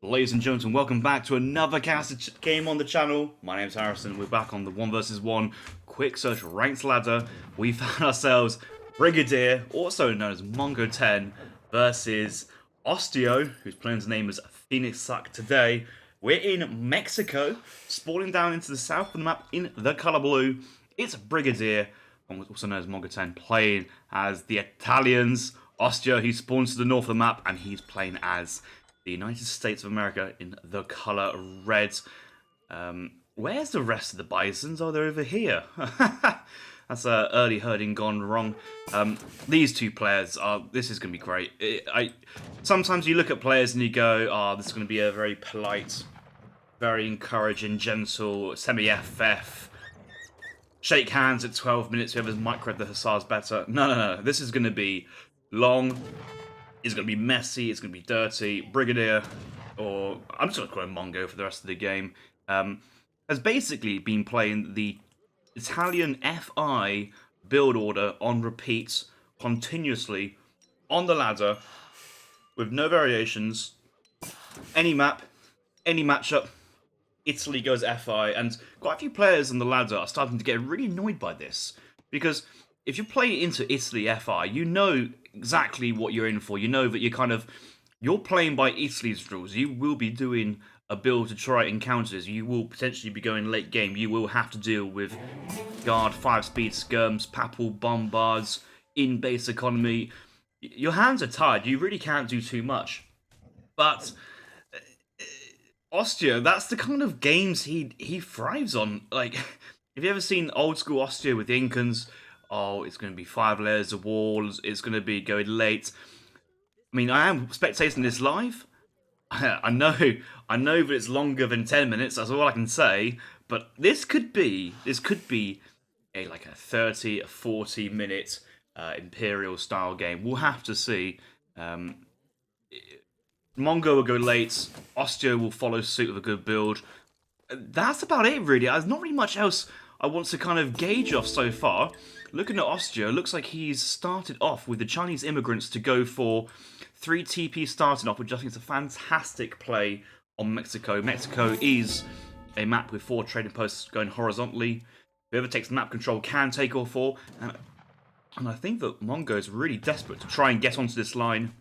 Ladies and gentlemen, welcome back to another casted game on the channel. My name's Harrison. We're back on the 1 vs 1 quick search ranked ladder. We found ourselves Brigadier, also known as Mongo 10, versus Osteo, whose player's name is Phoenix Suck today. We're in Mexico, spawning down into the south of the map in the color blue. It's Brigadier, also known as Mongo 10, playing as the Italians. Osteo, he spawns to the north of the map, and he's playing as the United States of America in the color red. Where's the rest of the bisons? Oh, they're over here. That's early herding gone wrong. These two players are. This is going to be great. Sometimes you look at players and you go, "Oh, this is going to be a very polite, very encouraging, gentle semi-FF. Shake hands at 12 minutes. Whoever's micro the Hussars better." No. This is going to be long. It's going to be messy, it's going to be dirty. Brigadier, or I'm just going to call him Mongo for the rest of the game, has basically been playing the Italian FI build order on repeat, continuously, on the ladder, with no variations. Any map, any matchup, Italy goes FI, and quite a few players on the ladder are starting to get really annoyed by this, because if you're playing into Italy FI, you know exactly what you're in for. You know that you're playing by Italy's rules. You will be doing a build to try encounters. You will potentially be going late game. You will have to deal with guard, 5-speed skirms, papal bombards, in base economy. Your hands are tied. You really can't do too much. But Osteo, that's the kind of games he thrives on. Like, have you ever seen old school Osteo with the Incans? Oh, it's going to be 5 layers of walls. It's going to be going late. I mean, I am spectating this live. I know that it's longer than 10 minutes. That's all I can say. But this could be a 30, a 40-minute Imperial style game. We'll have to see. Mongo will go late. Osteo will follow suit with a good build. That's about it, really. There's not really much else I want to kind of gauge off so far. Looking at Osteo, looks like he's started off with the Chinese immigrants to go for 3 TP starting off, which I think is a fantastic play on Mexico. Mexico is a map with 4 trading posts going horizontally. Whoever takes map control can take all 4. And I think that Mongo is really desperate to try and get onto this line.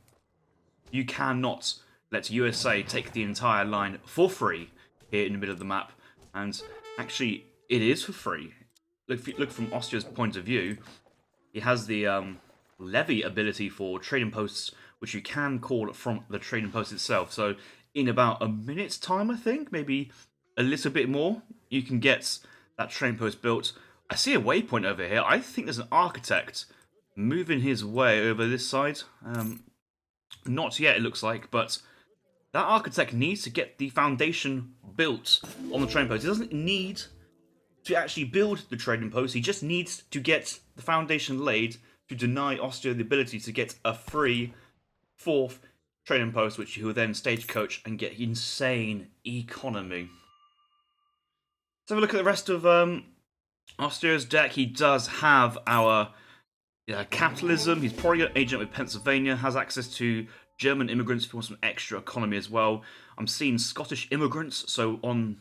You cannot let USA take the entire line for free here in the middle of the map. And actually, it is for free. Look from Osteo's point of view. He has the levy ability for trading posts, which you can call from the trading post itself. So in about a minute's time, I think, maybe a little bit more, you can get that trading post built. I see a waypoint over here. I think there's an architect moving his way over this side. Not yet, it looks like, but that architect needs to get the foundation built on the trading post. He doesn't need to actually build the trading post. He just needs to get the foundation laid to deny Osteo the ability to get a free 4th trading post, which he will then stagecoach and get insane economy. Let's have a look at the rest of Osteo's deck. He does have our capitalism. He's probably an agent with Pennsylvania, has access to German immigrants if he wants some extra economy as well. I'm seeing Scottish immigrants, so on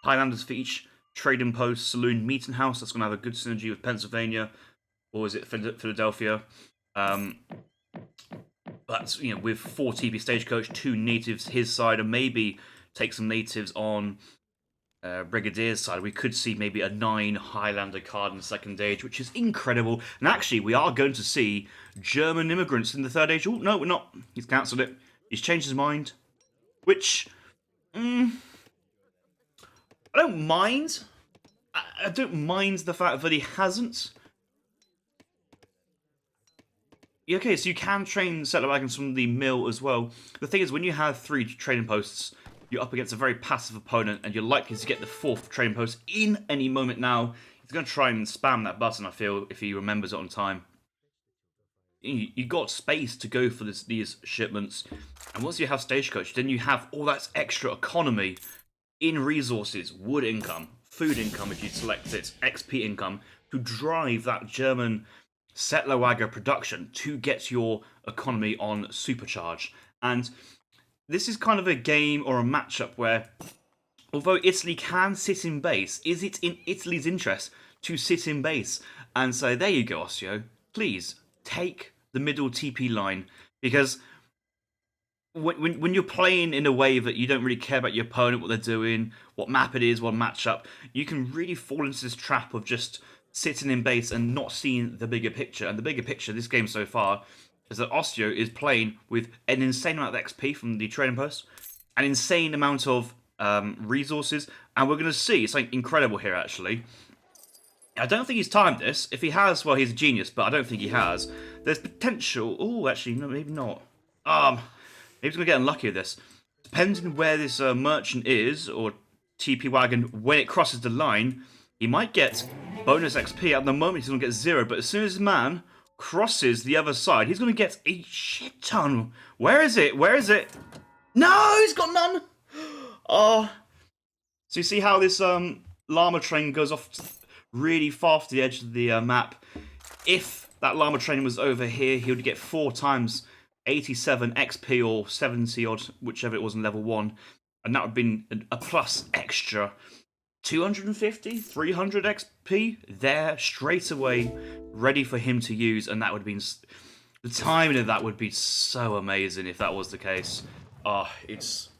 Highlanders for each trading post, saloon, meeting house. That's going to have a good synergy with Pennsylvania, or is it Philadelphia? But with 4 TP stagecoach, 2 natives his side, and maybe take some natives on Brigadier's side. We could see maybe a 9 Highlander card in the second age, which is incredible. And actually, we are going to see German immigrants in the third age. Oh no, we're not. He's cancelled it. He's changed his mind, which I don't mind. I don't mind the fact that he hasn't. Okay, so you can train settler wagons from the mill as well. The thing is, when you have 3 trading posts, you're up against a very passive opponent, and you're likely to get the 4th trading post in any moment now. He's going to try and spam that button, I feel, if he remembers it on time. You got space to go for these shipments, and once you have stagecoach, then you have all that extra economy in resources, wood income, food income if you select it, XP income, to drive that German settler wagger production to get your economy on supercharge. And this is kind of a game or a matchup where, although Italy can sit in base, is it in Italy's interest to sit in base? And so there you go, Osteo. Please take the middle TP line, because when you're playing in a way that you don't really care about your opponent, what they're doing, what map it is, what matchup, you can really fall into this trap of just sitting in base and not seeing the bigger picture. And the bigger picture this game so far is that Osteo is playing with an insane amount of XP from the trading post, an insane amount of resources, and we're going to see something incredible here, actually. I don't think he's timed this. If he has, well, he's a genius, but I don't think he has. There's potential... Oh, actually, no, maybe not. Maybe he's going to get unlucky with this. Depending where this merchant is, or TP wagon, when it crosses the line, he might get bonus XP. At the moment, he's going to get 0, but as soon as his man crosses the other side, he's going to get a shit ton. Where is it? Where is it? No, he's got none. Oh. So you see how this llama train goes off really far off the edge of the map. If that llama train was over here, he would get 4 times 87 XP or 70 odd, whichever it was in level 1. And that would have been a plus extra 250, 300 XP there straight away, ready for him to use. And that would have been... The timing of that would be so amazing if that was the case. It's...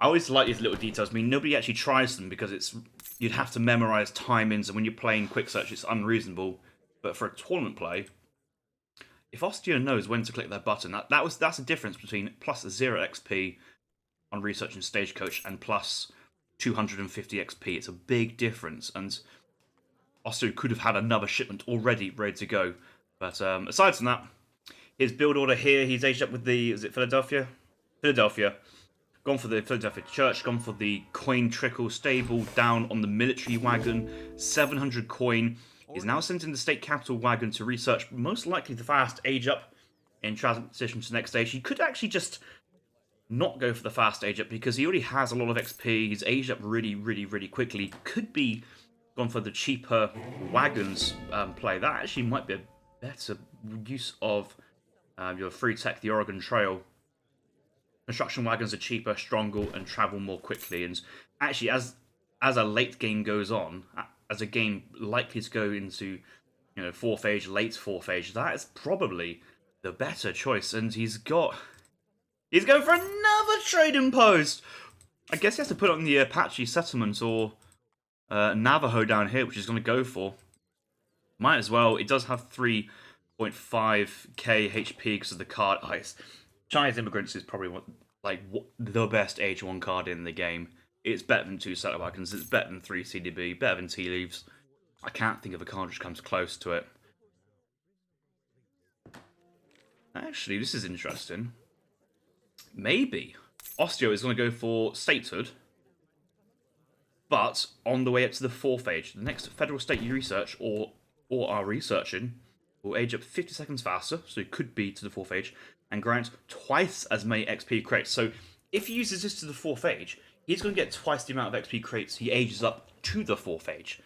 I always like these little details. I mean, nobody actually tries them because it's... You'd have to memorize timings, and when you're playing quick search, it's unreasonable. But for a tournament play, if Osteo knows when to click that button, that's the difference between plus 0 XP on researching Stagecoach and plus 250 XP. It's a big difference, and Osteo could have had another shipment already ready to go. But aside from that, his build order here, he's aged up with the... Is it Philadelphia? Philadelphia. Gone for the Philadelphia Church, gone for the coin trickle stable, down on the military wagon, 700 coin. He's now sent in the state capital wagon to research, most likely the fast age up in transition to the next stage. He could actually just not go for the fast age up because he already has a lot of XP. He's aged up really, really, really quickly. Could be gone for the cheaper wagons play. That actually might be a better use of your free tech, the Oregon Trail. Construction wagons are cheaper, stronger, and travel more quickly. And actually, as a late game goes on, as a game likely to go into, 4th age, late 4th age, that is probably the better choice. And he's going for another trading post. I guess he has to put on the Apache settlement or Navajo down here, which he's going to go for. Might as well. It does have 3.5k HP because of the card ice. Chinese Immigrants is probably the best Age 1 card in the game. It's better than 2 Settler Wagons, it's better than 3 CDB, better than Tea Leaves. I can't think of a card which comes close to it. Actually, this is interesting. Maybe Osteo is going to go for statehood, but on the way up to the 4th age. The next federal state you research or are researching will age up 50 seconds faster, so it could be to the 4th age, and grant twice as many XP crates. So if he uses this to the 4th age, he's going to get twice the amount of XP crates he ages up to the 4th age.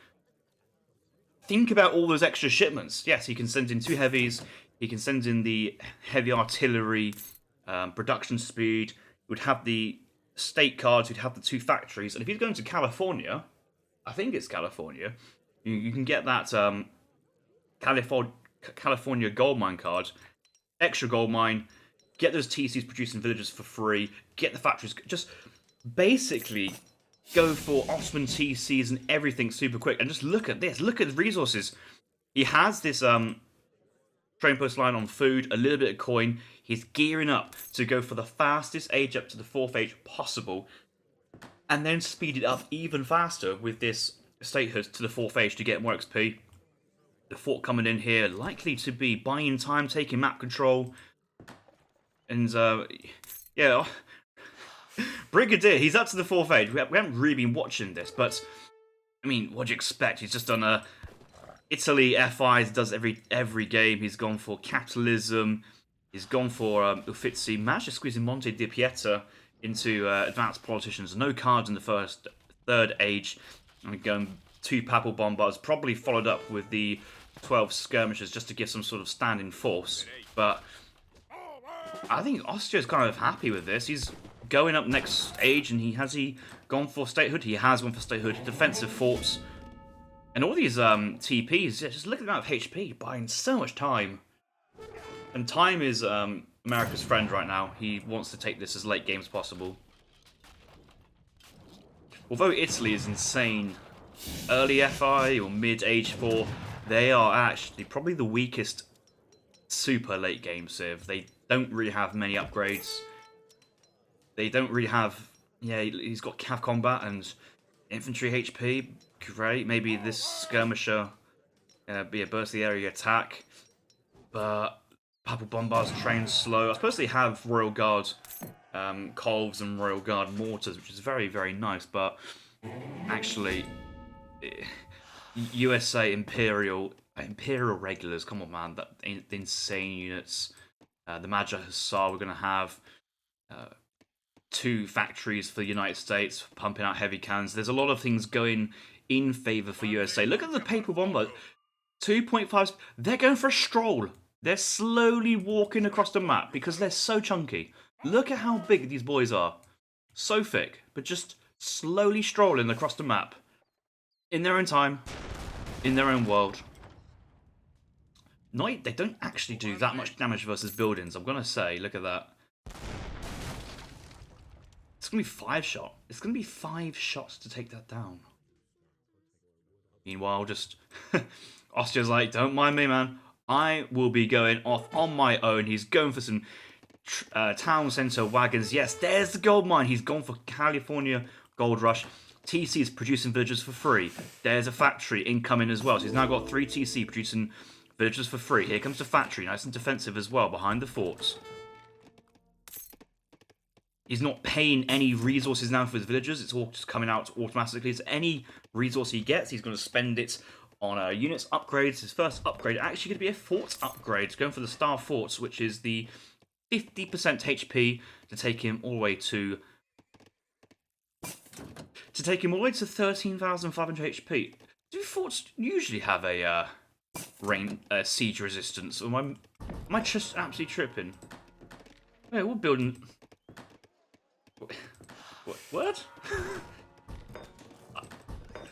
Think about all those extra shipments. Yes, he can send in 2 heavies, he can send in the heavy artillery, production speed, he would have the state cards, he'd have the 2 factories, and if he's going to California, I think it's California, you can get that California gold mine card, extra gold mine, get those TCs producing villages for free, get the factories, just basically go for Ottoman TCs and everything super quick. And just look at this, look at the resources. He has this train post line on food, a little bit of coin. He's gearing up to go for the fastest age up to the 4th age possible, and then speed it up even faster with this statehood to the 4th age to get more XP. The fort coming in here, likely to be buying time, taking map control. And, yeah. Brigadier, he's up to the 4th age. We haven't really been watching this, but, I mean, what do you expect? He's just done a Italy FIs, does every game. He's gone for capitalism. He's gone for Uffizi. Managed to squeeze in Monte Di Pieta into advanced politicians. No cards in the 3rd age. And going 2 Papal Bombards, probably followed up with the 12 skirmishers just to give some sort of standing force. But I think Osteo's kind of happy with this. He's going up next stage, and has he gone for statehood? He has gone for statehood. Defensive forts. And all these TPs, just look at the amount of HP, buying so much time. And time is America's friend right now. He wants to take this as late game as possible. Although Italy is insane, early FI or mid H4, they are actually probably the weakest super late game civ. They don't really have many upgrades. They don't really have... Yeah, he's got cav combat and infantry HP. Great. Maybe this skirmisher be a burst the area attack. But Papal Bombards train slow. I suppose they have Royal Guard Colves and Royal Guard mortars, which is very, very nice. But actually, USA Imperial regulars, come on, man, that the insane units. The Magi Hussar, we're going to have 2 factories for the United States pumping out heavy cannons. There's a lot of things going in favour for USA. Look at the Papal Bomber, 2.5. They're going for a stroll. They're slowly walking across the map because they're so chunky. Look at how big these boys are. So thick, but just slowly strolling across the map. In their own time, in their own world. They don't actually do that much damage versus buildings, I'm going to say. Look at that. It's going to be 5 shot. It's going to be 5 shots to take that down. Meanwhile, just... Osteo's like, don't mind me, man. I will be going off on my own. He's going for some town centre wagons. Yes, there's the gold mine. He's gone for California Gold Rush. TC is producing villagers for free. There's a factory incoming as well. So he's now got 3 TC producing villagers for free. Here comes the factory, nice and defensive as well, behind the forts. He's not paying any resources now for his villagers. It's all just coming out automatically. So any resource he gets, he's going to spend it on units upgrades. His first upgrade actually going to be a fort upgrade. Going for the Star Forts, which is the 50% HP to take him all the way to 13,500 HP. Do forts usually have a siege resistance? Or am I just absolutely tripping? Yeah, we're building. What?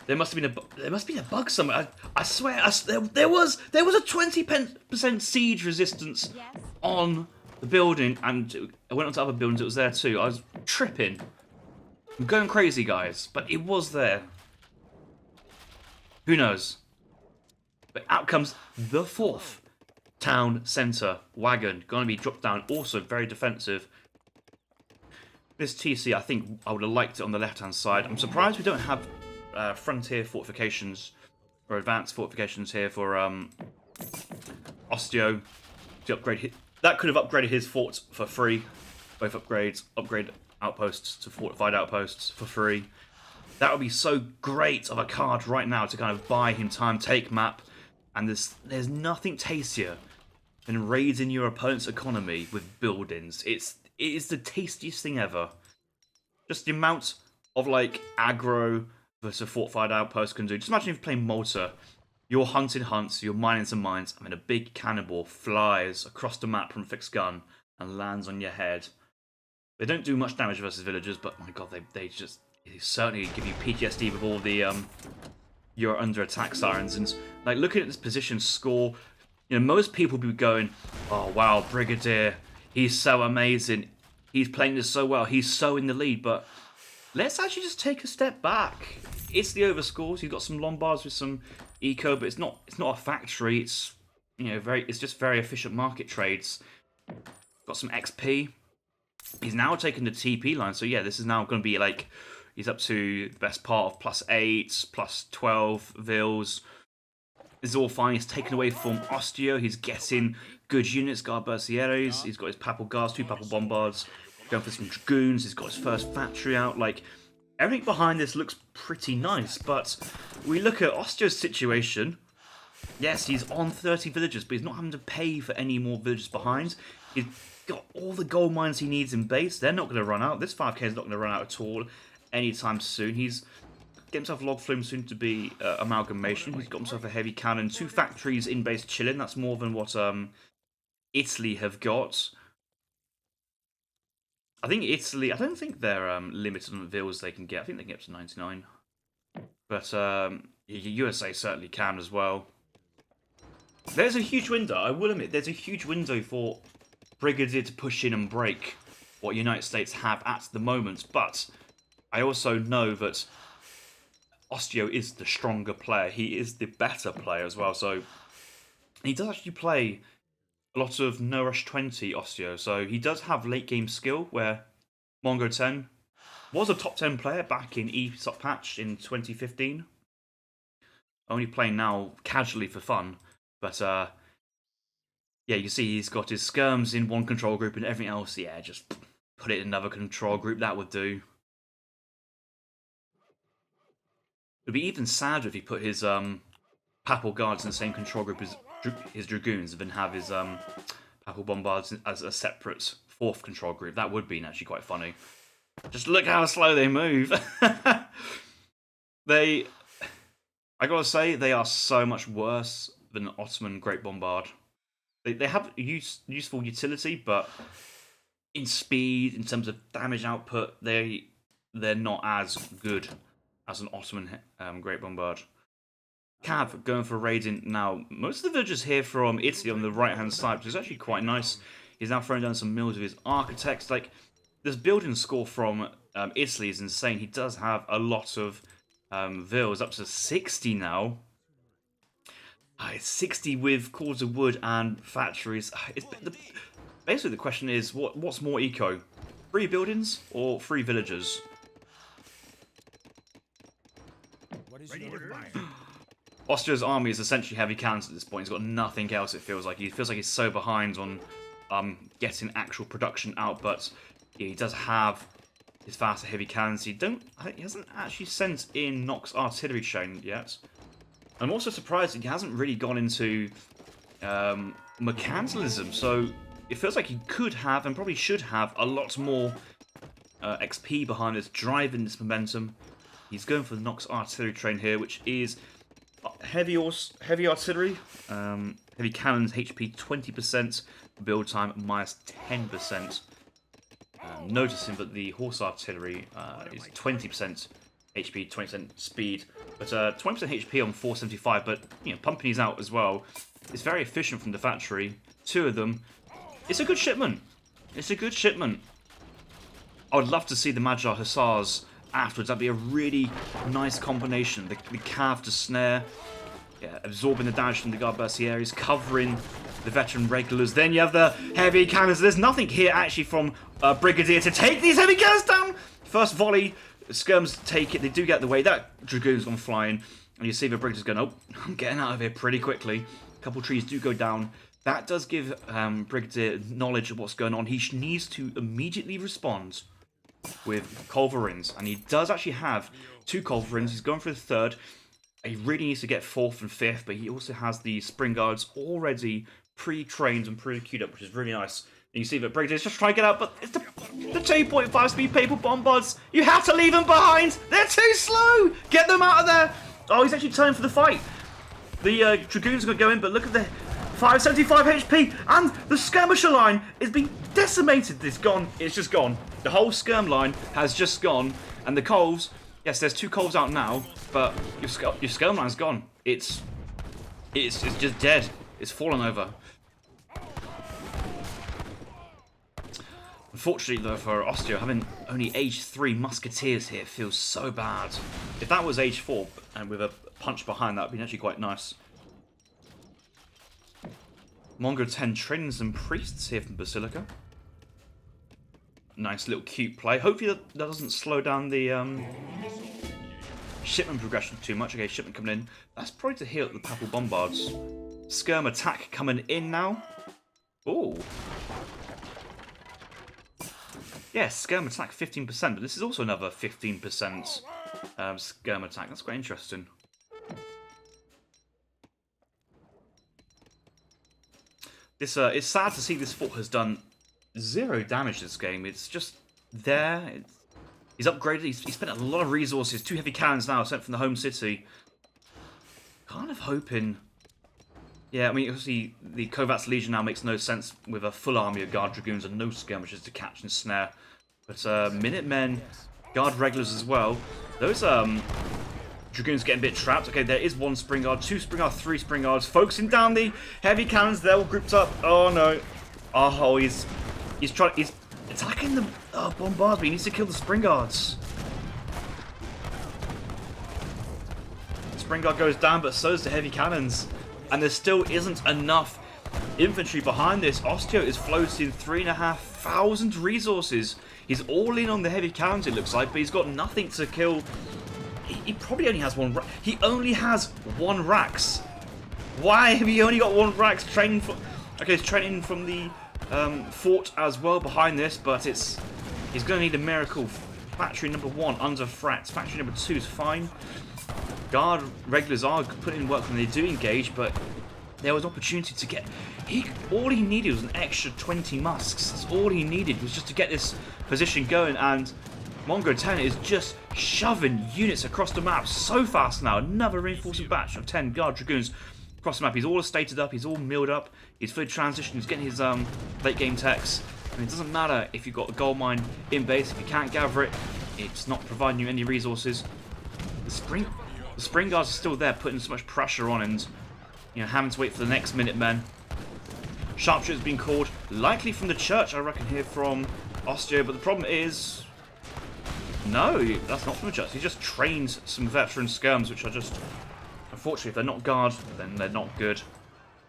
There must have been a bug somewhere. I swear, there was a 20% siege resistance on the building, and I went onto other buildings. It was there too. I was tripping. I'm going crazy, guys, but it was there. Who knows? But out comes the 4th town centre wagon. Going to be dropped down. Also very defensive. This TC, I think I would have liked it on the left-hand side. I'm surprised we don't have frontier fortifications or advanced fortifications here for Osteo to upgrade. That could have upgraded his forts for free. Both upgrades, upgrade outposts to fortified outposts for free. That would be so great of a card right now to kind of buy him time, take map, and there's nothing tastier than raising your opponent's economy with buildings. It is the tastiest thing ever. Just the amount of like aggro that a fortified outpost can do. Just imagine if you're playing Malta, you're hunting hunts, you're mining some mines, and then a big cannonball flies across the map from a fixed gun and lands on your head. They don't do much damage versus villagers, but my god, they certainly give you PTSD with all the you're under attack sirens. And like looking at this position score, you know, most people would be going, oh wow, Brigadier, he's so amazing, he's playing this so well, he's so in the lead. But let's actually just take a step back. It's the overscores. You've got some Lombards with some eco, but it's not a factory. It's, you know, it's just very efficient market trades. Got some XP. He's now taken the TP line, so yeah, this is now going to be like, he's up to the best part of +8, +12 Vils. This is all fine. He's taken away from Osteo. He's getting good units, Guard Bercieres. He's got his Papal Guards, 2 Papal Bombards. Going for some Dragoons. He's got his first factory out. Like, everything behind this looks pretty nice, but we look at Osteo's situation. Yes, he's on 30 villagers, but he's not having to pay for any more villagers behind. He's got all the gold mines he needs in base. They're not going to run out. This 5k is not going to run out at all anytime soon. He's get himself a log flume, soon to be amalgamation. He's got himself a heavy cannon, 2 factories in base chilling. That's more than what Italy have got. I think Italy, I don't think they're limited on the vills they can get. I think they can get up to 99. But USA certainly can as well. There's a huge window, I will admit, there's a huge window for Brigadier to push in and break what United States have at the moment. But I also know that Osteo is the stronger player. He is the better player as well. So he does actually play a lot of no rush 20 Osteo. So he does have late game skill where Mongo 10 was a top 10 player back in ESOP patch in 2015. Only playing now casually for fun. But yeah, you see he's got his skirms in one control group and everything else, yeah, just put it in another control group. That would do. It'd be even sadder if he put his Papal Guards in the same control group as his Dragoons and then have his Papal Bombards as a separate fourth control group. That would be actually quite funny. Just look how slow they move. I gotta say, they are so much worse than Ottoman Great Bombard. They have useful utility, but in speed, in terms of damage output, they're not as good as an Ottoman Great Bombard. Cav going for raiding now. Most of the villagers here from Italy on the right-hand side, which is actually quite nice. He's now throwing down some mills with his architects. Like, this building score from Italy is insane. He does have a lot of villas, up to 60 now. It's 60 with cores of wood and factories. Basically, the question is, what's more eco? 3 buildings or 3 villagers? Osteo's army is essentially heavy cannons at this point. He's got nothing else, it feels like. He feels like he's so behind on getting actual production out, but yeah, he does have his faster heavy cannons. He hasn't actually sent in Nox artillery chain yet. I'm also surprised he hasn't really gone into mercantilism, so it feels like he could have, and probably should have, a lot more XP behind this, driving this momentum. He's going for the Nox artillery train here, which is heavy artillery, heavy cannons, HP 20%, build time minus 10%. Noticing that the horse artillery is 20% HP, 20% speed, but 20% HP on 475, but you know, pumping these out as well. It's very efficient from the factory. 2 of them. It's a good shipment. It's a good shipment. I would love to see the Magyar Hussars afterwards. That'd be a really nice combination. The cav to snare, yeah, absorbing the damage from the Garbercieres, covering the veteran regulars. Then you have the heavy cannons. There's nothing here actually from Brigadier to take these heavy cannons down. First volley, skirms take it. They do get the way. That Dragoon's gone flying. And you see the Brigadier's going, oh, I'm getting out of here pretty quickly. A couple trees do go down. That does give Brigadier knowledge of what's going on. He needs to immediately respond with culverins, and he does actually have 2 culverins. He's going for the 3rd. He really needs to get 4th and 5th, but he also has the spring guards already pre-trained and pre-queued up, which is really nice. And you see that Brigadier's just trying to get out, but it's the 2.5 speed Papal Bombards. You have to leave them behind. They're too slow. Get them out of there. Oh, he's actually turning for the fight. The Dragoons are going to go in, but look at the 575 HP, and the skirmisher line is being decimated. It's gone. It's just gone. The whole skirm line has just gone, and the coals. Yes, there's 2 coals out now, but your skirm line's gone. It's just dead. It's fallen over. Unfortunately, though, for Osteo, having only age 3 musketeers here feels so bad. If that was age 4 and with a punch behind, that would be actually quite nice. Mongo 10 training some priests here from Basilica. Nice little cute play. Hopefully that doesn't slow down the shipment progression too much. Okay, shipment coming in. That's probably to heal the Papal Bombards. Skirm attack coming in now. Ooh. Yes, skirm attack 15%, but this is also another 15% skirm attack. That's quite interesting. It's sad to see this fort has done 0 damage this game. It's just there. He's upgraded. He's spent a lot of resources. 2 heavy cannons now sent from the home city. Kind of hoping. Yeah, I mean, obviously the Kovacs Legion now makes no sense with a full army of Guard Dragoons and no skirmishers to catch and snare. But Minutemen, guard regulars as well. Those Dragoons getting a bit trapped. Okay, there is one spring guard, two spring guards, three spring guards, focusing down the heavy cannons. They're all grouped up. Oh no! Oh, he's attacking the bombards, but he needs to kill the spring guards. The spring guard goes down, but so does the heavy cannons, and there still isn't enough infantry behind this. Osteo is floating 3,500 resources. He's all in on the heavy cannons, it looks like, but he's got nothing to kill. He probably only has one. He only has one Rax. Why have he only got one Rax? Training for. Okay, he's training from the fort as well behind this, but he's going to need a miracle. Factory number 1 under threat. Factory number 2 is fine. Guard regulars are putting in work when they do engage, but there was opportunity to get. All he needed was an extra 20 musks. That's all he needed, was just to get this position going, and Mongo 10 is just shoving units across the map so fast now. Another reinforcing batch of 10 guard dragoons across the map. He's all estated up, he's all milled up, he's fully transitioned, he's getting his late game techs. And it doesn't matter if you've got a gold mine in base, if you can't gather it, it's not providing you any resources. The spring guards are still there, putting so much pressure on, and having to wait for the next Minutemen. Sharpshooter's been called, likely from the church, I reckon, here from Osteo, but the problem is, no, that's not from the church. He just trains some veteran skirms, which are just, unfortunately, if they're not guard, then they're not good.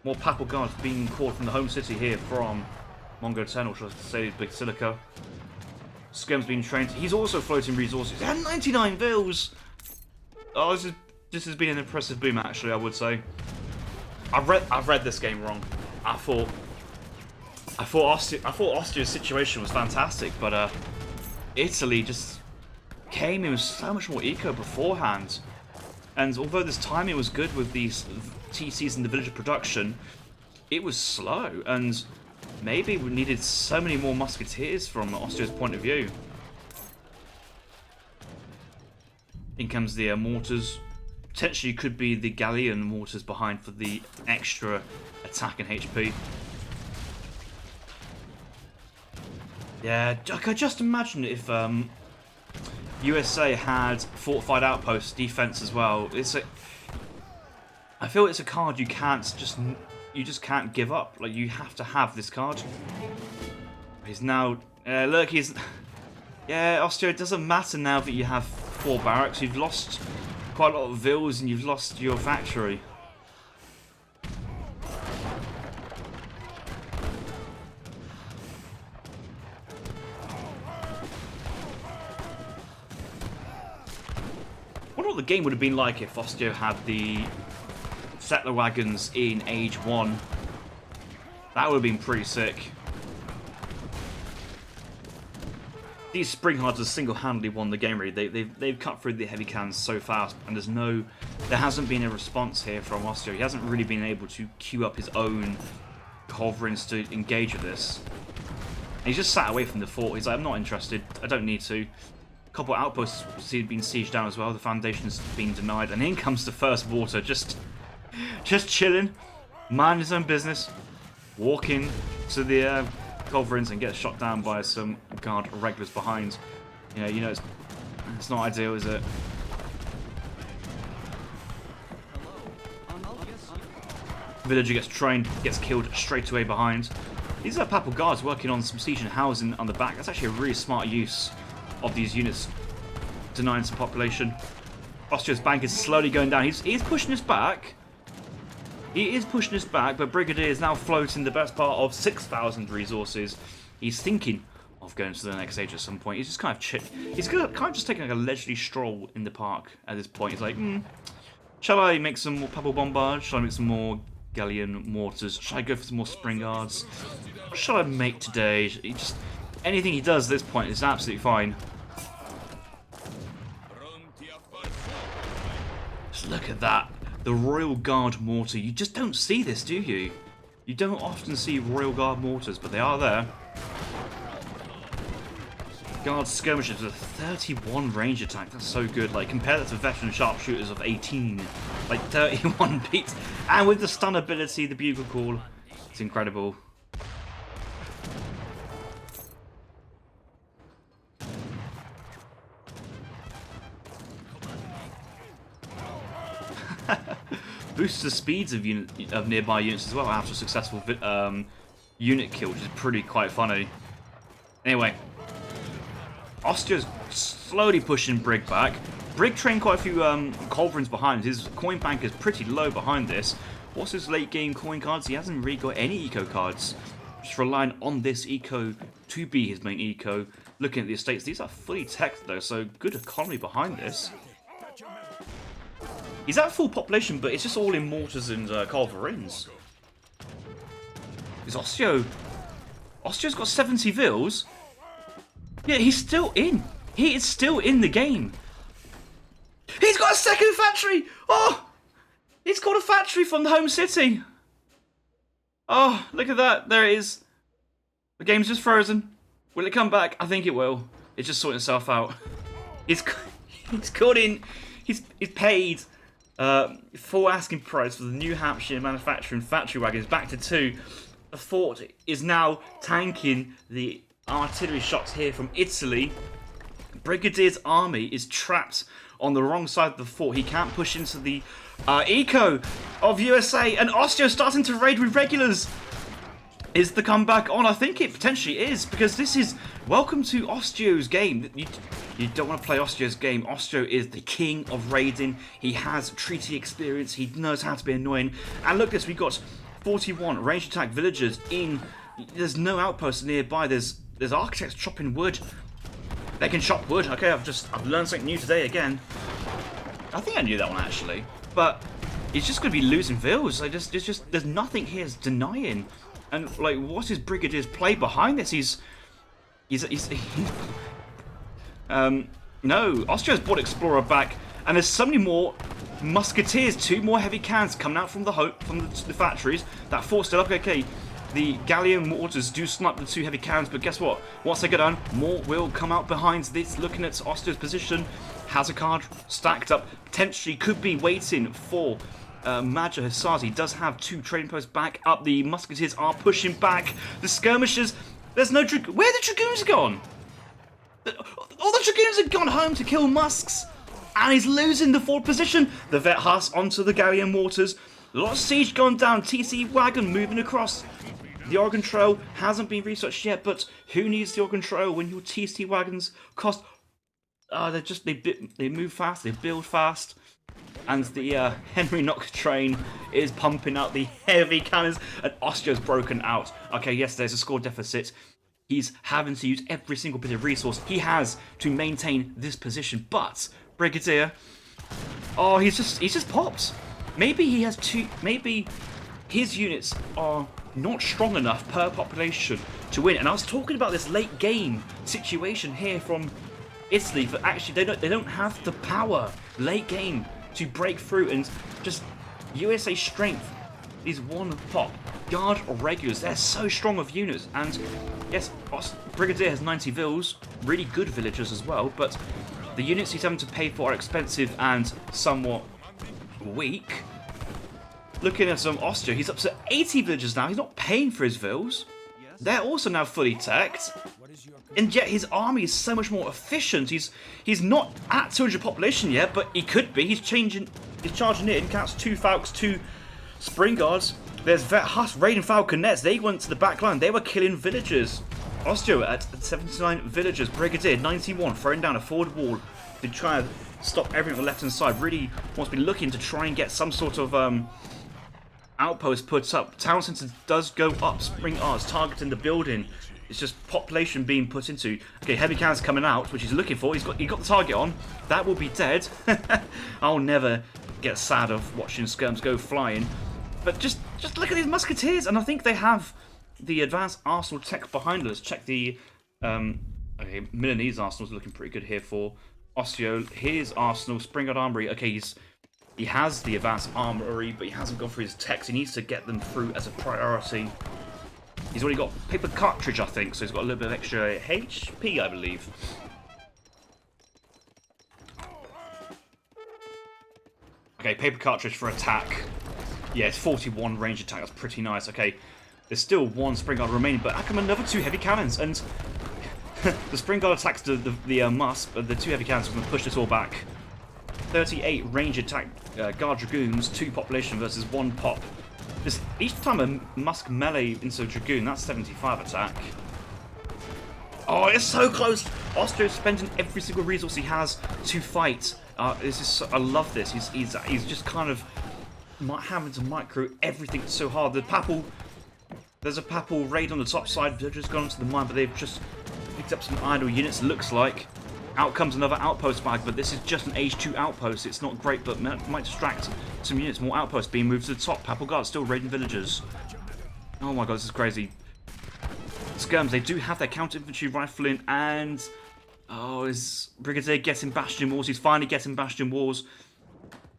More papal guards being called from the home city here from Mongo 10, or should I say Basilica. Skirm's being trained. He's also floating resources. And 99 vills! Oh, this has been an impressive boom, actually, I would say. I've read this game wrong. I thought Osteo's situation was fantastic, but Italy just came in with so much more eco beforehand. And although this timing was good with these TCs and the villager production, it was slow, and maybe we needed so many more musketeers from Osteo's point of view. In comes the mortars. Potentially could be the Galleon mortars behind for the extra attack and HP. Yeah, I could just imagine if USA had fortified outpost defense as well. I feel it's a card you just can't give up. Like, you have to have this card. He's now look, yeah, Osteo, it doesn't matter now that you have 4 barracks. You've lost quite a lot of vills and you've lost your factory. I wonder what the game would have been like if Osteo had the settler wagons in Age 1. That would have been pretty sick. These spring hards have single-handedly won the game, really. They've cut through the heavy cannons so fast, and there hasn't been a response here from Osteo. He hasn't really been able to queue up his own culverins to engage with this. And he's just sat away from the fort. He's like, I'm not interested. I don't need to. A couple of outposts have been sieged down as well. The foundation's been denied, and in comes the first mortar, just chilling, minding his own business, walking to the culverins and gets shot down by some guard regulars behind. You know, it's not ideal, is it? Villager gets trained, gets killed straight away behind. These are papal guards working on some siege and housing on the back. That's actually a really smart use of these units, denying some population. Osteo's bank is slowly going down. He's pushing us back. He is pushing us back, but Brigadier is now floating the best part of 6,000 resources. He's thinking of going to the next stage at some point. He's just kind of just taking like a leisurely stroll in the park at this point. He's like, shall I make some more papal bombards? Shall I make some more Galleon mortars? Shall I go for some more spring guards? What shall I make today? Anything he does at this point is absolutely fine. Just look at that. The Royal Guard mortar. You just don't see this, do you? You don't often see Royal Guard mortars, but they are there. Guard skirmishers with a 31 range attack. That's so good. Like, compare that to veteran sharpshooters of 18. Like, 31 beats. And with the stun ability, the bugle call. It's incredible. boosts the speeds of nearby units as well after a successful unit kill, which is pretty quite funny. Anyway, Osteo's slowly pushing Brig back. Brig trained quite a few culverins behind. His coin bank is pretty low behind this. What's his late game coin cards? He hasn't really got any eco cards. Just relying on this eco to be his main eco. Looking at the estates, these are fully teched though, so good economy behind this. He's at full population, but it's just all in mortars and culverins. Is Osteo? Osteo's got 70 vills. Yeah, he's still in. He is still in the game. He's got a second factory! Oh! He's got a factory from the home city. Oh, look at that. There it is. The game's just frozen. Will it come back? I think it will. It's just sorting itself out. He's got in. He's paid full asking price for the New Hampshire manufacturing factory wagons back to 2. The fort is now tanking the artillery shots here from Italy. Brigadier's army is trapped on the wrong side of the fort. He can't push into the eco of USA, and Osteo starting to raid with regulars. Is the comeback on? I think it potentially is, because this is welcome to Osteo's game. You don't want to play Osteo's game. Osteo is the king of raiding. He has treaty experience. He knows how to be annoying. And look at this, we got 41 range attack villagers in. There's no outposts nearby. There's architects chopping wood. They can chop wood. Okay, I've learned something new today again. I think I knew that one actually, but he's just going to be losing vills. Like there's nothing here denying. And like, what's his Brigadier's play behind this? No, Osteo's brought Explorer back, and there's so many more musketeers. 2 more heavy cannons coming out from the factories. That fort's still up. Okay, the Galleon mortars do snipe the 2 heavy cannons, but guess what? Once they get done, more will come out behind this. Looking at Osteo's position, has a card stacked up. Potentially could be waiting for Major Hussars. He does have 2 trading posts back up. The musketeers are pushing back. The skirmishers, there's no where are the dragoons gone? All the dragoons have gone home to kill musks, and he's losing the forward position. The Vet Huss onto the Galleon mortars. A lot of siege gone down. TC wagon moving across. The Oregon Trail hasn't been researched yet, but who needs the Oregon Trail when your TC wagons cost? They move fast, they build fast, and the Henry Knox train is pumping out the heavy cannons, and Osteo's broken out. Okay, yes, there's a score deficit. He's having to use every single bit of resource he has to maintain this position, but Brigadier, oh, he's just popped. Maybe he has maybe his units are not strong enough per population to win. And I was talking about this late game situation here from Italy, but actually they don't have the power late game to break through, and just USA strength. These 1 pop guard or regulars, they're so strong of units. And yes, Brigadier has 90 vills, really good villagers as well, but the units he's having to pay for are expensive and somewhat weak. Looking at some Osteo, he's up to 80 villagers now. He's not paying for his vills. They're also now fully teched. And yet his army is so much more efficient. He's not at 200 population yet, but he could be. He's charging in, counts 2 Falcons, 2 Spring Guards. There's Vet Huss raiding Falconets. They went to the back line. They were killing villagers. Osteo at 79 villagers. Brigadier 91, throwing down a forward wall to try and stop everything on the left-hand side. Really wants to be looking to try and get some sort of outpost put up. Town centre does go up. Spring Guards targeting the building. It's just population being put into. Okay, heavy cannons coming out, which he's looking for. He got the target on. That will be dead. I'll never get sad of watching skirms go flying. But just look at these musketeers, and I think they have the advanced arsenal tech behind us. Check the okay, Milanese arsenal's looking pretty good here for Osteo. Here's Arsenal, Spring Guard Armory. Okay, he has the advanced armory, but he hasn't gone through his techs. He needs to get them through as a priority. He's already got paper cartridge, I think, so he's got a little bit of extra HP, I believe. Okay, paper cartridge for attack. Yeah, it's 41 range attack. That's pretty nice. Okay, there's still 1 Spring Guard remaining, but how come another 2 heavy cannons? And the Spring Guard attacks the Musk, but the 2 heavy cannons are going to push this all back. 38 range attack guard dragoons, 2 population versus 1 pop. Just each time a musk melee into a dragoon, that's 75 attack. Oh, it's so close! Osteo spending every single resource he has to fight. This is so, I love this. He's just kind of having to micro everything so hard. There's a papal raid on the top side. They've just gone into the mine, but they've just picked up some idle units. Looks like. Out comes another outpost bag, but this is just an age 2 outpost. It's not great, but might distract some units. More outposts being moved to the top. Papal guards still raiding villagers. Oh my god, this is crazy. Skirms, they do have their counter infantry rifle in, and is Brigadier getting bastion walls? He's finally getting bastion walls.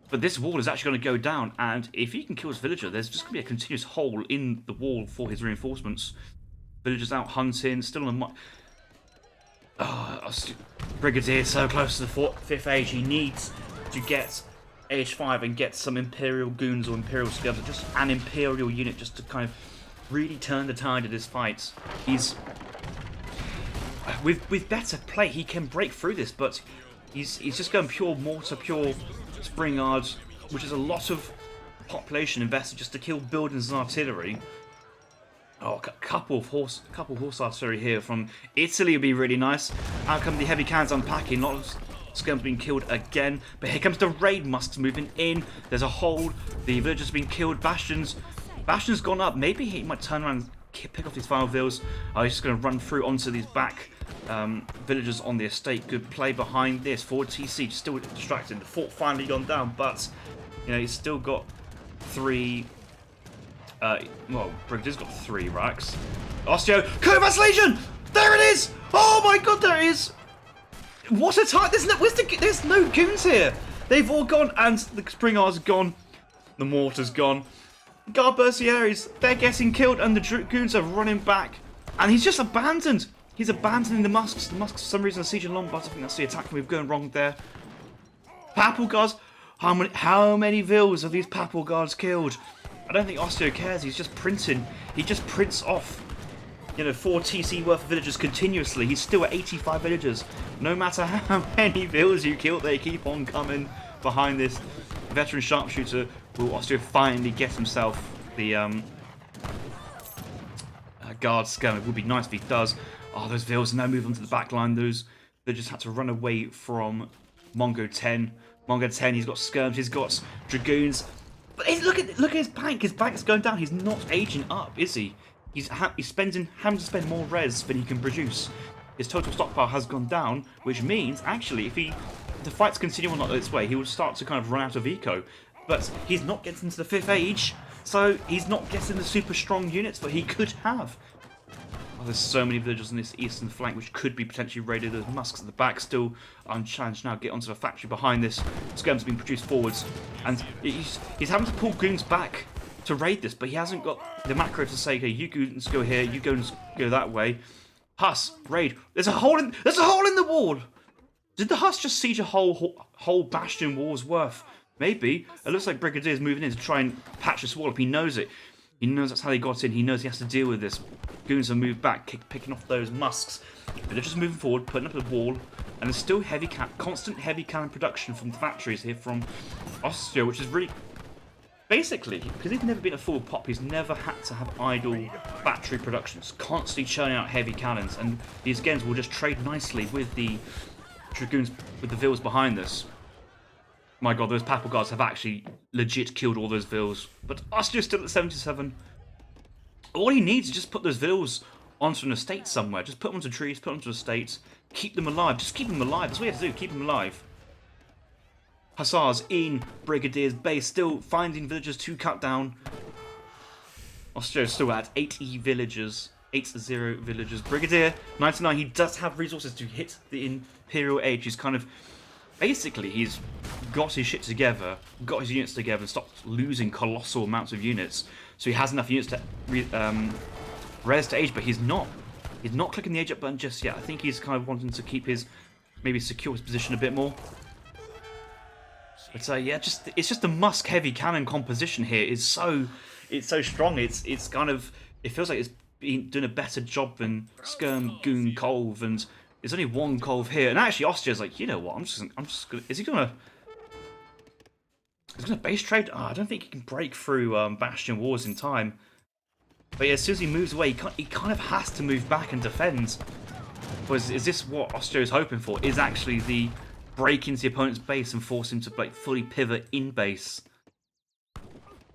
But this wall is actually going to go down, and if he can kill his villager, there's just going to be a continuous hole in the wall for his reinforcements. Villagers out hunting, still on the... Brigadier so close to the 5th age. He needs to get age 5 and get some Imperial goons or Imperial scabs, or just an Imperial unit just to kind of really turn the tide of this fight. He's... With better play, he can break through this, but he's just going pure mortar, pure spring guards, which is a lot of population invested just to kill buildings and artillery. Oh, a couple of horse artillery here from Italy would be really nice. Out come the heavy cannons unpacking. A lot of skirms being killed again. But here comes the raid musks moving in. There's a hold. The villagers have been killed. Bastion's gone up. Maybe he might turn around and pick off these final vills. He's just going to run through onto these back villagers on the estate. Good play behind this. Forward TC still distracted. The fort finally gone down, but you know he's still got 3. Well, Brigadier's got 3 racks. Osteo, Kovas Legion! There it is! Oh my god, there it is! What a time! There's no goons here! They've all gone, and the Springar's gone. The mortar's gone. Garbercieres, they're getting killed, and the dragoons are running back. And he's just abandoned! He's abandoning the musks. The musks, for some reason, are sieging Lombards. I think that's the attack move going wrong there. Papal guards. How many vills have these papal guards killed? I don't think Osteo cares. He's just printing. He just prints off, 4 TC worth of villagers continuously. He's still at 85 villagers. No matter how many vills you kill, they keep on coming behind this veteran sharpshooter. Will Osteo finally get himself the guard scum? It would be nice if he does. Oh, those vills now move onto the back line. They just had to run away from Mongo 10. Mongo 10, he's got skirms, he's got dragoons. But look at his bank. His bank's going down. He's not aging up, is he? He's having to spend more res than he can produce. His total stockpile has gone down, which means actually, if the fights continue on this way, he will start to kind of run out of eco. But he's not getting to the 5th age, so he's not getting the super strong units that he could have. Oh, there's so many villagers on this eastern flank which could be potentially raided. There's musks at the back still unchallenged now. Get onto the factory behind this. Skirms have been produced forwards. And he's having to pull goons back to raid this, but he hasn't got the macro to say, okay, you goons go here, you goons go that way. Huss, raid. There's a hole in the wall! Did the Huss just siege a whole bastion wall's worth? Maybe. It looks like Brigadier's moving in to try and patch this wall up. He knows it. He knows that's how they got in. He knows he has to deal with this. Goons have moved back, picking off those musks. But they're just moving forward, putting up a wall. And there's still constant heavy cannon production from the factories here from Osteo, which is really... Basically, because he's never been a full pop, he's never had to have idle battery productions. Constantly churning out heavy cannons. And these guns will just trade nicely with the dragoons, with the vills behind this. My god, those papal guards have actually legit killed all those vills. But Osteo's still at 77. All he needs is just put those vills onto an estate somewhere. Just put them onto trees, put them onto estates, keep them alive. Just keep them alive. That's what you have to do, keep them alive. Hussars in Brigadier's base, still finding villagers to cut down. Osteo's still at 80 villagers. 80 villagers. Brigadier, 99, he does have resources to hit the Imperial Age. He's kind of... Basically, he's got his shit together, got his units together, and stopped losing colossal amounts of units. So he has enough units to res to age, but he's not clicking the age up button just yet. I think he's kind of wanting to keep maybe secure his position a bit more. But yeah, it's just the musk heavy cannon composition here is so strong. It's kind of, it feels like it's been doing a better job than Skirm, Goon, Colv, and there's only one Colv here. And actually, Osteo's like, you know what? I'm just gonna. Is he gonna He's going to base trade. Oh, I don't think he can break through Bastion walls in time. But yeah, as soon as he moves away, he kind of has to move back and defend. But is this what Osteo is hoping for? Is actually the break into the opponent's base and force him to like fully pivot in base?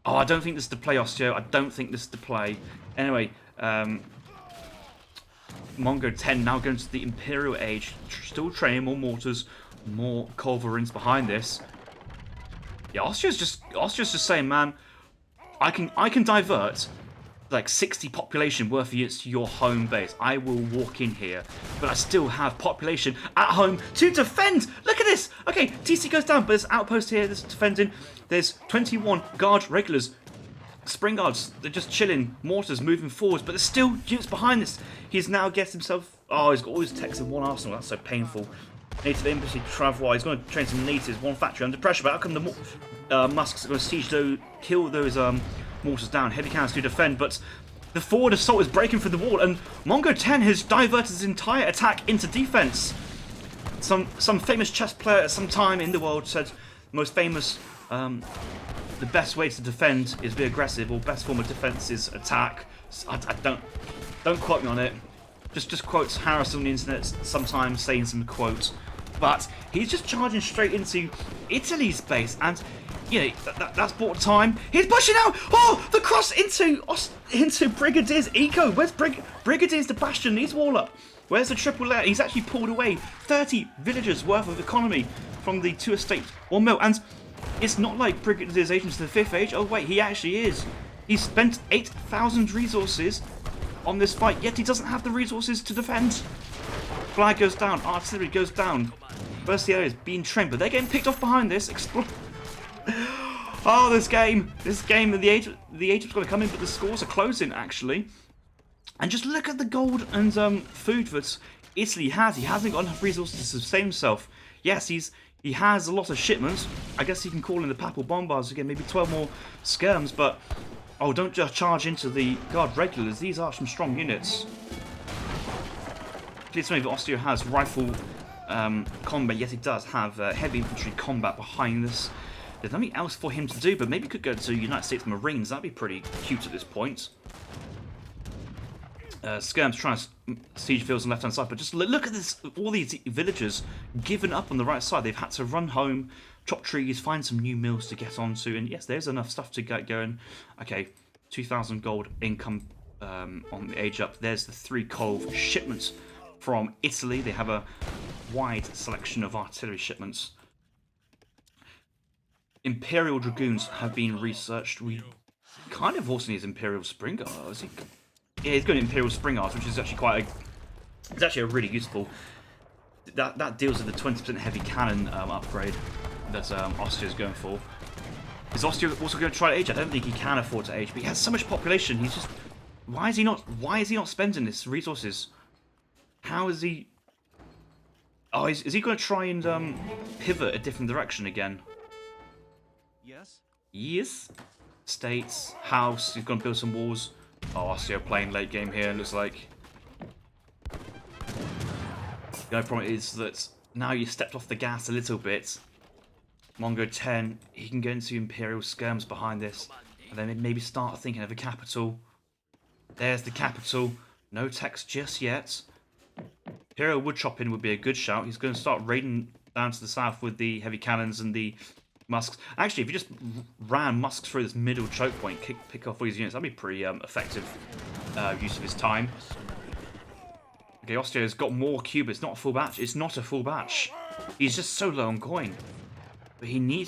Oh, I don't think this is the play, Osteo. I don't think this is the play. Anyway, Mongo 10 now going to the Imperial Age. Still training more mortars, more culverins behind this. Yeah, Osteo's just saying, man, I can divert like 60 population worth of units to your home base. I will walk in here, but I still have population at home to defend. Look at this. Okay, TC goes down, but there's outpost here that's defending. There's 21 guard regulars, spring guards. They're just chilling. Mortars moving forwards, but there's still units behind this. He's now gets himself. Oh, he's got all his techs in one arsenal. That's so painful. Native embassy travel. He's going to train some natives. One factory under pressure. But how come the Musks are going to siege those, kill those mortars down? Heavy cannons to defend, but the forward assault is breaking through the wall, and Mongo 10 has diverted his entire attack into defense. Some famous chess player at some time in the world said the most famous, the best way to defend is be aggressive, or best form of defense is attack. I don't quote me on it. Just quotes Harris on the internet sometimes saying some quotes, but he's just charging straight into Italy's base, and you know that's bought time. He's pushing out. Oh, the cross into Brigadier's eco. Where's Brigadier's the bastion? He's wall up. Where's the triple layer? He's actually pulled away 30 villagers worth of economy from the 2 estates 1 mil, and it's not like Brigadier's agents to the 5th age. Oh wait, he actually is. He spent 8,000 resources on this fight, yet he doesn't have the resources to defend. Flag goes down, artillery goes down. Bercier is being trained, but they're getting picked off behind this. Oh, this game, the agent's going to come in, but the scores are closing actually. And just look at the gold and food that Italy has. He hasn't got enough resources to sustain himself. Yes, he has a lot of shipments. I guess he can call in the papal bombards again, maybe 12 more skirms, but oh, don't just charge into the guard regulars. These are some strong units. Please tell me that Osteo has rifle combat. Yes, he does have heavy infantry combat behind this. There's nothing else for him to do, but maybe he could go to United States Marines. That'd be pretty cute at this point. Skirms trying to siege fields on the left-hand side, but just look at this. All these villagers given up on the right side. They've had to run home, chop trees, find some new mills to get onto, and yes, there's enough stuff to get going. Okay, 2,000 gold income on the age up. There's the 3 Cove shipments from Italy. They have a wide selection of artillery shipments. Imperial Dragoons have been researched. We kind of also need Imperial Spring Guards. Yeah, he's got Imperial Spring Guards, which is actually it's actually a really useful. That deals with the 20% heavy cannon upgrade that Osteo is going for. Is Osteo also going to try to age? I don't think he can afford to age, but he has so much population. He's just why is he not spending this resources? How is he? Oh, is he going to try and pivot a different direction again? Yes. Yes. States, house. He's going to build some walls. Oh, Osteo playing late game here. Looks like. The only problem is that now you stepped off the gas a little bit. Mongo 10, he can go into Imperial skirms behind this, and then maybe start thinking of a capital. There's the capital. No text just yet. Imperial wood chopping would be a good shout. He's going to start raiding down to the south with the heavy cannons and the musks. Actually, if you just ran musks through this middle choke point, pick off all these units, that'd be pretty effective use of his time. Okay, Osteo's got more cube. It's not a full batch. It's not a full batch. He's just so low on coin. But he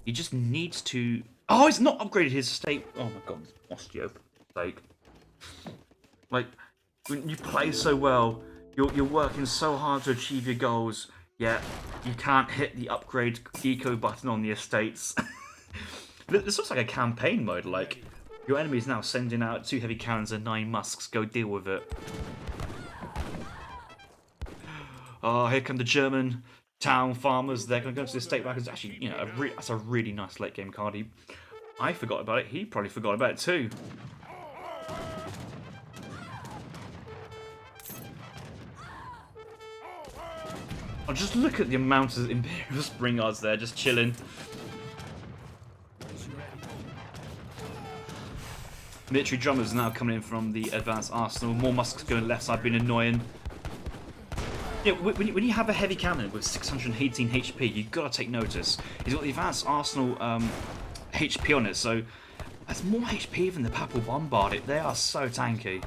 just needs to. Oh, he's not upgraded his estate. Oh my god, Osteo, like when you play so well, you're working so hard to achieve your goals, yet you can't hit the upgrade eco button on the estates. This looks like a campaign mode. Like your enemy is now sending out 2 heavy cannons and 9 musks. Go deal with it. Oh, here come the German town farmers. They're going to go to the estate backers. Actually, you know, that's a really nice late game card. I forgot about it. He probably forgot about it too. Oh, just look at the amount of Imperial Spring Guards there, just chilling. Military drummers now coming in from the advanced arsenal. More musks going left side, being annoying. Yeah, when you have a heavy cannon with 618 HP, you've got to take notice. He's got the advanced arsenal HP on it, so that's more HP than the Papal Bombard. They are so tanky.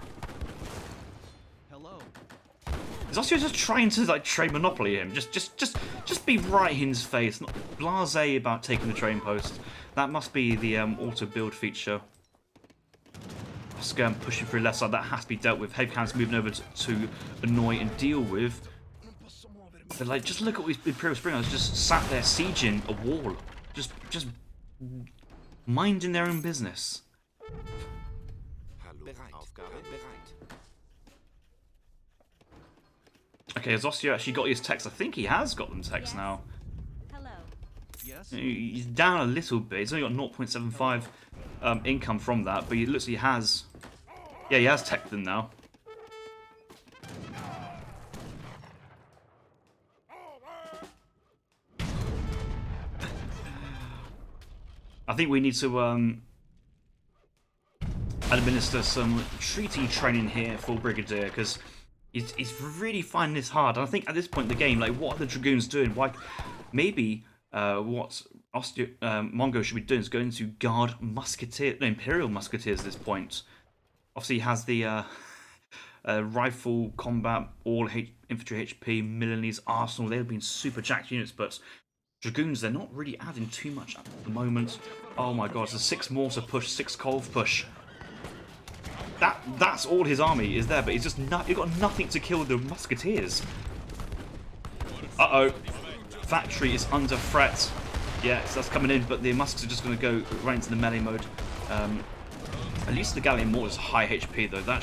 Hello. Is Osteo just trying to like trade monopoly him? Just be right in his face, not blasé about taking the train post. That must be the auto build feature. Skirm pushing through left side, that has to be dealt with. Heavy cannons moving over to annoy and deal with. But like, just look at these Imperial Springers just sat there sieging a wall, just minding their own business. Okay, has Osteo actually got his text? I think he has got them text now. Hello. Yes. He's down a little bit. He's only got 0.75 income from that, but it looks like he has. Yeah, he has tech them now. I think we need to administer some treaty training here for Brigadier, because he's really finding this hard. And I think at this point in the game, like, what are the Dragoons doing? Why? Maybe what Mongo should be doing is going to guard Imperial Musketeers at this point. Obviously, he has the rifle combat, all infantry HP, Milanese arsenal. They've been super jacked units, but Dragoons, they're not really adding too much at the moment. Oh my god, it's a 6 mortar push, 6 Kolv push. That's all his army is there, but he's just he's got nothing to kill the Musketeers. Uh-oh. Factory is under threat. Yeah, so that's coming in, but the Musks are just going to go right into the melee mode. At least the Galleon Mortar is high HP though. That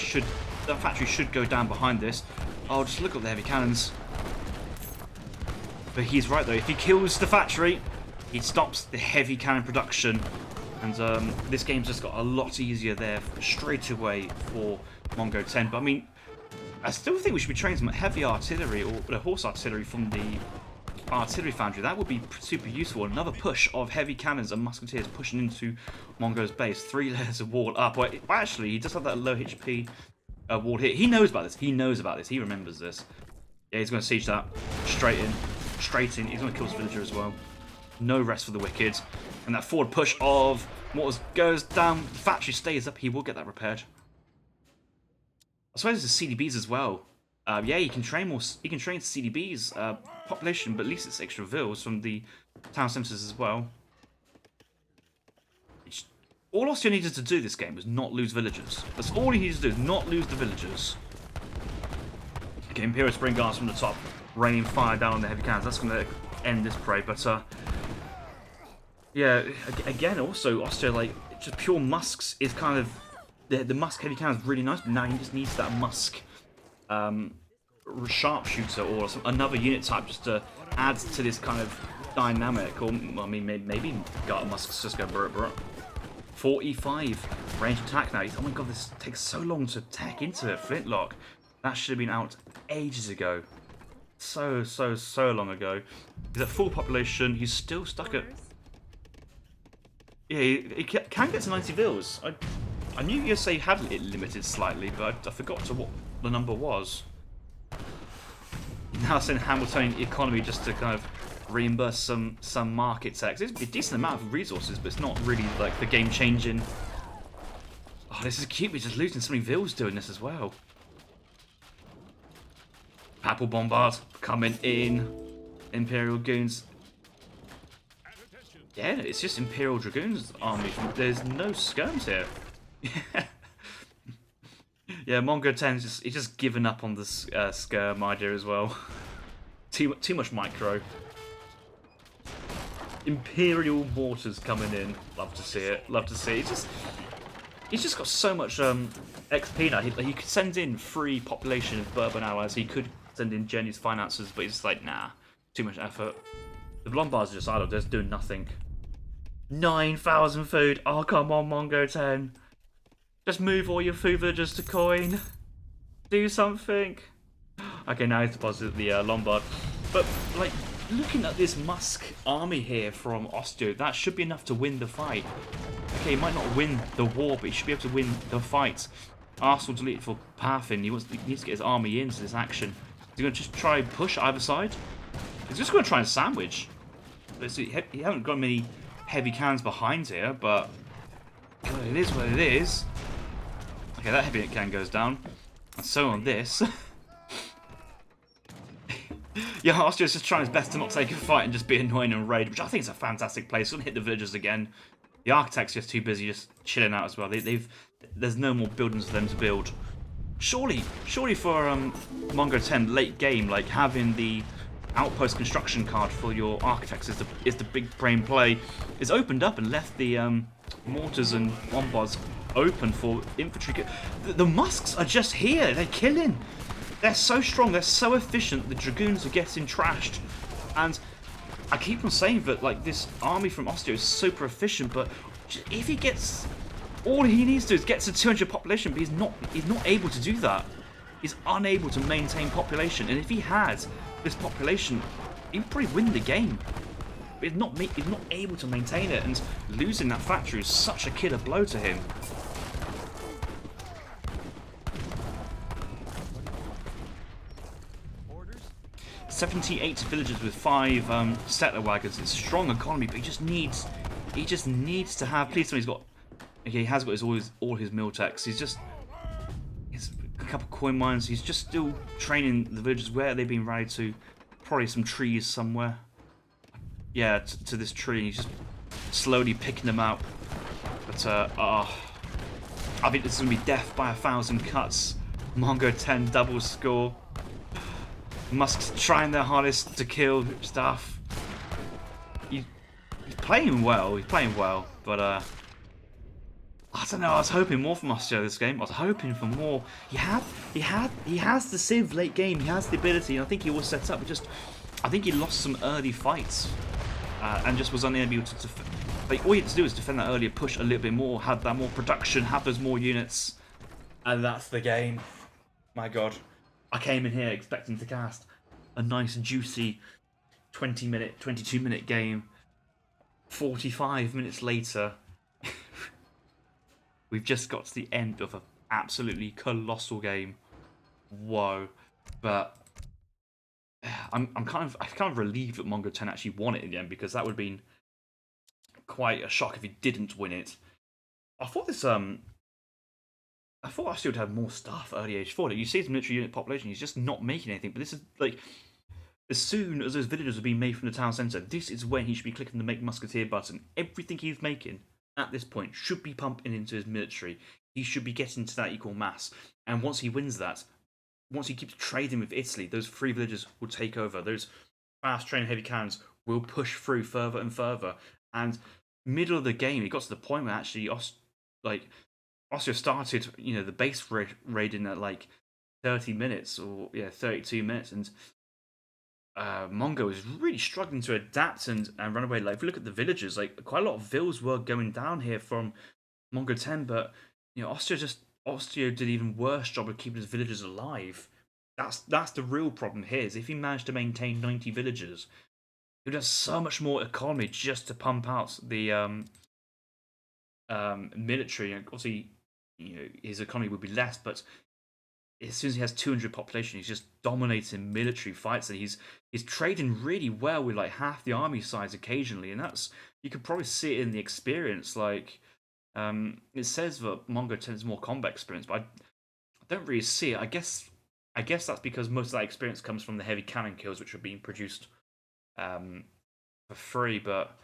factory should go down behind this. Oh, just look at the heavy cannons. But he's right though. If he kills the factory, he stops the heavy cannon production, and this game's just got a lot easier there straight away for Mongo 10. But I mean, I still think we should be training some heavy artillery or horse artillery from the artillery foundry. That would be super useful. Another push of heavy cannons and musketeers pushing into Mongo's base. 3 layers of wall up. Well, actually, he does have that low HP wall here. He knows about this. He knows about this. He remembers this. Yeah, he's going to siege that straight in. Straight in. He's going to kill his villager as well. No rest for the wicked. And that forward push of mortars goes down. The factory stays up. He will get that repaired. I suppose there's CDBs as well. Yeah, you can train more. You can train CDBs population, but at least it's extra vills from the town centers as well. All Osteo needed to do this game was not lose villagers. That's all he needed to do, is not lose the villagers. Okay, Imperial Spring Guards from the top, raining fire down on the heavy cannons. That's going to end this prey, but yeah, again, also Osteo, like, just pure musks is kind of the musk heavy cannon is really nice, but now he just needs that musk sharpshooter or another unit type just to add to this kind of dynamic. Or I mean, maybe Garter musks just go brr. 45 range attack now. Oh my god, this takes so long to tack into it. Flintlock. That should have been out ages ago. So long ago. He's at full population. He's still stuck at. Yeah, he can get to 90 vills. I knew you say he had it limited slightly, but I forgot to what the number was. Now it's in Hamiltonian economy just to kind of reimburse some market tax. It's a decent amount of resources, but it's not really like the game changing. Oh, this is cute. We're just losing so many vills doing this as well. Papal Bombard coming in. Imperial Goons. Yeah, it's just Imperial Dragoons army. There's no skirms here. Yeah, Mongo 10 he's just given up on the skirm idea as well. Too much micro. Imperial mortars coming in. Love to see it. Love to see it. He's just got so much XP now. He could send in free population of Bourbon allies. He could send in Jenny's finances, but he's just like, nah, too much effort. The Lombards are just idle. They're just doing nothing. 9,000 food. Oh, come on, Mongo 10. Just move all your food villagers to coin. Do something. Okay, now he's deposited the Lombard. But, like, looking at this Musk army here from Osteo, that should be enough to win the fight. Okay, he might not win the war, but he should be able to win the fight. Arsenal deleted for Pathin. He needs to get his army into this action. He's going to just try and push either side. He's just going to try and sandwich. He hasn't got many heavy cannons behind here, but it is what it is. Okay, that heavy cannon goes down. And so on this. Yeah, Osteo's just trying his best to not take a fight and just be annoying and raid, which I think is a fantastic place. He's going to hit the villagers again. The architect's just too busy just chilling out as well. There's no more buildings for them to build. Surely for Mongo 10 late game, like having the outpost construction card for your architects is the big brain play. It's opened up and left the mortars and bombards open for infantry. The Musks are just here. They're killing. They're so strong. They're so efficient. The dragoons are getting trashed, and I keep on saying that like this army from Osteo is super efficient, but if he gets, all he needs to do is get to 200 population, but he's not able to do that. He's unable to maintain population, and if he had this population, he'd probably win the game. But he's not able to maintain it, and losing that factory is such a killer blow to him. Orders? 78 villages with 5 settler wagons. It's a strong economy, but he just needs to have. Please tell me he's got. Okay, he has got all his mill techs. He's a couple of coin mines. He's just still training the villagers. Where are they being rallied to? Probably some trees somewhere. Yeah, to this tree. And he's just slowly picking them out. But I think this is gonna be death by 1,000 cuts. Mongo 10 double score. Musk's trying their hardest to kill stuff. He's playing well. He's playing well, but I don't know. I was hoping more from Osteo this game. I was hoping for more. He has the Civ late game. He has the ability, and I think he was set up. But I think he lost some early fights and just was unable to. Like all he had to do was defend that earlier, push a little bit more, have that more production, have those more units, and that's the game. My God, I came in here expecting to cast a nice juicy 20-minute, 22-minute game. 45 minutes later. We've just got to the end of an absolutely colossal game. Whoa. But I'm kind of relieved that Mongo 10 actually won it in the end, because that would have been quite a shock if he didn't win it. I thought Osteo would have more stuff early age 4. You see his military unit population, he's just not making anything. But this is like, as soon as those villages are being made from the town centre, this is when he should be clicking the Make Musketeer button. Everything he's making at this point should be pumping into his military. He should be getting to that equal mass. And once he wins that, once he keeps trading with Italy, those 3 villages will take over. Those fast trained heavy cannons will push through further and further. And middle of the game, it got to the point where actually Osteo started, the base raiding at like 30 minutes or 32 minutes, and Mongo is really struggling to adapt and run away. Like if you look at the villages, like quite a lot of vills were going down here from Mongo 10, but Osteo did an even worse job of keeping his villagers alive. That's the real problem here. Is if he managed to maintain 90 villagers, he would have so much more economy just to pump out the military. And obviously, his economy would be less, but as soon as he has 200 population, he's just dominating military fights, and he's trading really well with like half the army size occasionally, and you could probably see it in the experience. Like it says that Mongo 10 is more combat experience, but I don't really see it. I guess that's because most of that experience comes from the heavy cannon kills, which are being produced for free. But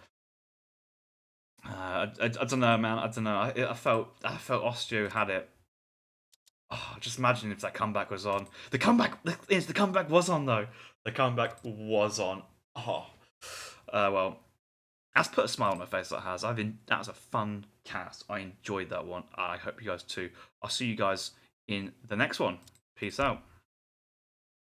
I don't know, man. I don't know. I felt Osteo had it. Oh, just imagine if that comeback was on. The comeback was on though. The comeback was on. Oh, well, that's put a smile on my face. That has. That was a fun cast. I enjoyed that one. I hope you guys too. I'll see you guys in the next one. Peace out.